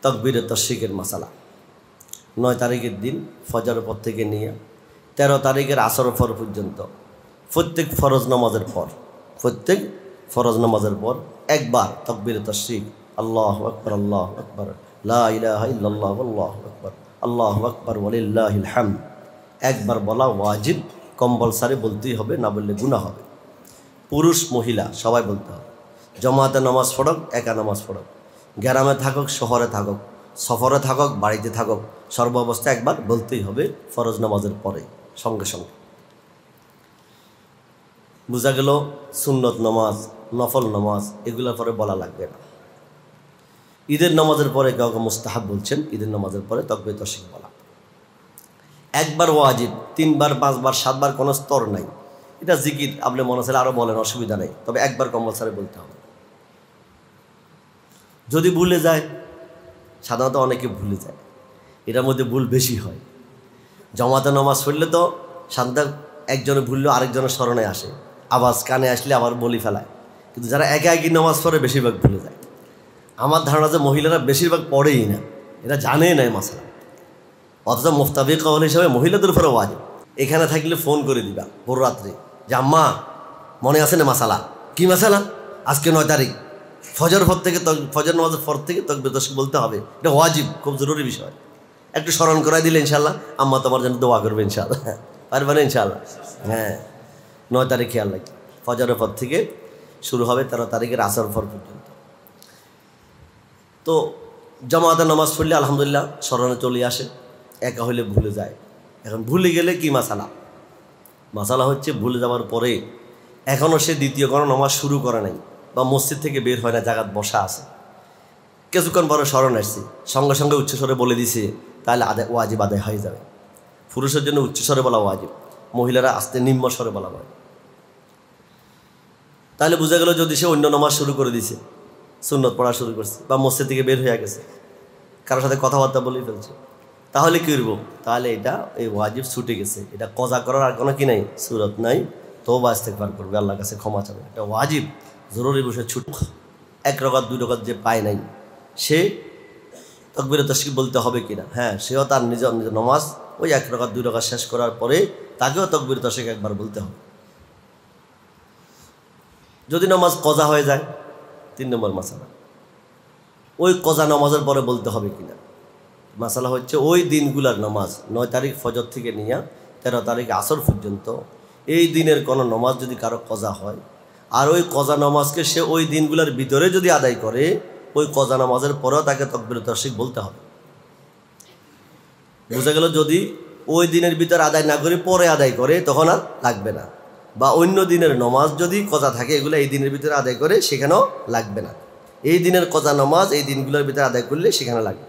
তাকবীরে তাশরিকের মাসালা। 9 তারিখের দিন ফজরের পর থেকে নিয়ে 13 তারিখের আসর পর পর্যন্ত প্রত্যেক ফরজ নামাজের পর একবার তাকবীরে তাশরিক, আল্লাহু আকবার আল্লাহু আকবার, লা ইলাহা ইল্লাল্লাহ আল্লাহু আকবার, আল্লাহু আকবার ওয়ালিল্লাহিল হামদ একবার বলা ওয়াজিব, কম্পালসারি বলতেই হবে, না বললে গুনাহ হবে। পুরুষ মহিলা সবাই বলতে হবে। জমাতে নামাজ পড়ক, একা নামাজ পড়ক, গ্রামে থাকুক, শহরে থাকুক, সফরে থাকুক, বাড়িতে থাকুক, সর্ব অবস্থায় একবার বলতেই হবে ফরজ নামাজের পরে সঙ্গে সঙ্গে। বোঝা গেল সুন্নত নামাজ, নফল নামাজ এগুলোর পরে বলা লাগবে না। ঈদের নামাজের পরে কাউকে মুস্তাহাব বলছেন, ঈদের নামাজের পরে তাকবীরে তাশরিক বলা একবার ওয়াজিব, 3 বার 5 বার 7 বার কোনো স্তর নাই। এটা জিকির, আপনি মনে চাইলে আরও বলেন, অসুবিধা নেই, তবে একবার কম্পালসারি বলতে হবে। যদি ভুলে যায়, সাধারণত অনেকে ভুলে যায়, এটার মধ্যে ভুল বেশি হয়। জমাতে নামাজ পড়লে তো সাধারণত একজনে ভুললেও আরেকজনের স্মরণে আসে, আওয়াজ কানে আসলে আবার বলি ফেলায়, কিন্তু যারা একা একই নামাজ পড়ে বেশিরভাগ ভুলে যায়। আমার ধারণা যে মহিলারা বেশিরভাগ পড়েই না, এরা জানেই না মাসালা, অথচ মুফতাবি কাউল হিসাবে মহিলাদের উপরে ওয়াজিব। এখানে থাকলে ফোন করে দিবা ভোর রাত্রে যে আম্মা মনে আছে না মাসালা, কি মাসালা, আজকে 9 তারিখ ফজর নামাজের পর থেকে তাকবীরে তাশরিক বলতে হবে, এটা ওয়াজিব, খুব জরুরি বিষয়। একটু স্মরণ করাই দিলে ইনশাল্লাহ আম্মা তোমার জন্য দোয়া করবে ইনশাআল্লাহ, পারবে না ইনশাআল্লাহ। হ্যাঁ, 9 তারিখ খেয়াল রাখি, ফজরের পর থেকে শুরু হবে 13 তারিখের আসর পর পর্যন্ত। তো জামাতে নামাজ পড়লে আলহামদুলিল্লাহ স্মরণে চলে আসে, একা হইলে ভুলে যায়। এখন ভুলে গেলে কি মাসালা হচ্ছে ভুলে যাওয়ার পরে এখনও সে দ্বিতীয় কোনো নামাজ শুরু করে নাই বা মসজিদ থেকে বের হয় না, জায়গায় বসা আছে, কিছুক্ষণ পরে স্মরণ আসছে, সঙ্গে সঙ্গে উচ্চস্বরে বলে দিছে, তাহলে ওয়াজিব আদায় হয়ে যাবে। পুরুষের জন্য উচ্চস্বরে বলা ওয়াজিব, মহিলারা আস্তে নিম্ন স্বরে বলা হয়। তাহলে বোঝা গেল যদি সে অন্য নামাজ শুরু করে দিছে, সুন্নত পড়া শুরু করছে, বা মসজিদ থেকে বের হয়ে গেছে, কারোর সাথে কথাবার্তা বলেই ফেলছে, তাহলে কী করবো? তাহলে এটা এই ওয়াজিব ছুটে গেছে, এটা কজা করার আর কোনো কি নাই, সুরত নাই, তওবা ইস্তেগফার করবে, আল্লাহর কাছে ক্ষমা চাবে। এটা ওয়াজিব, জরুরি বিষয়, ছুট। 1 রাকাত 2 রাকাত যে পায় নাই, সে তাকবীরে তাশরিক বলতে হবে কিনা? হ্যাঁ, সেও তার নিজের নামাজ ওই 1 রাকাত 2 রাকাত শেষ করার পরে তাকেও তাকবীরে তাশরিক একবার বলতে হবে। যদি নামাজ কজা হয়ে যায়, 3 নম্বর মাসালা, ওই কজা নামাজের পরে বলতে হবে কিনা। মাসালা হচ্ছে ওই দিনগুলার নামাজ 9 তারিখ ফজর থেকে নিয়ে 13 তারিখ আসর পর্যন্ত, এই দিনের কোনো নামাজ যদি কারো কজা হয়, আর ওই কজা নামাজকে সে ওই দিনগুলোর ভিতরে যদি আদায় করে, ওই কজা নামাজের পরেও তাকে তাকবীরে তাশরিক বলতে হবে। বোঝা গেল যদি ওই দিনের ভিতরে আদায় না করে পরে আদায় করে, তখন আর লাগবে না। বা অন্য দিনের নামাজ যদি কজা থাকে, এগুলো এই দিনের ভিতরে আদায় করে, সেখানেও লাগবে না। এই দিনের কজা নামাজ এই দিনগুলোর ভিতরে আদায় করলে সেখানে লাগবে।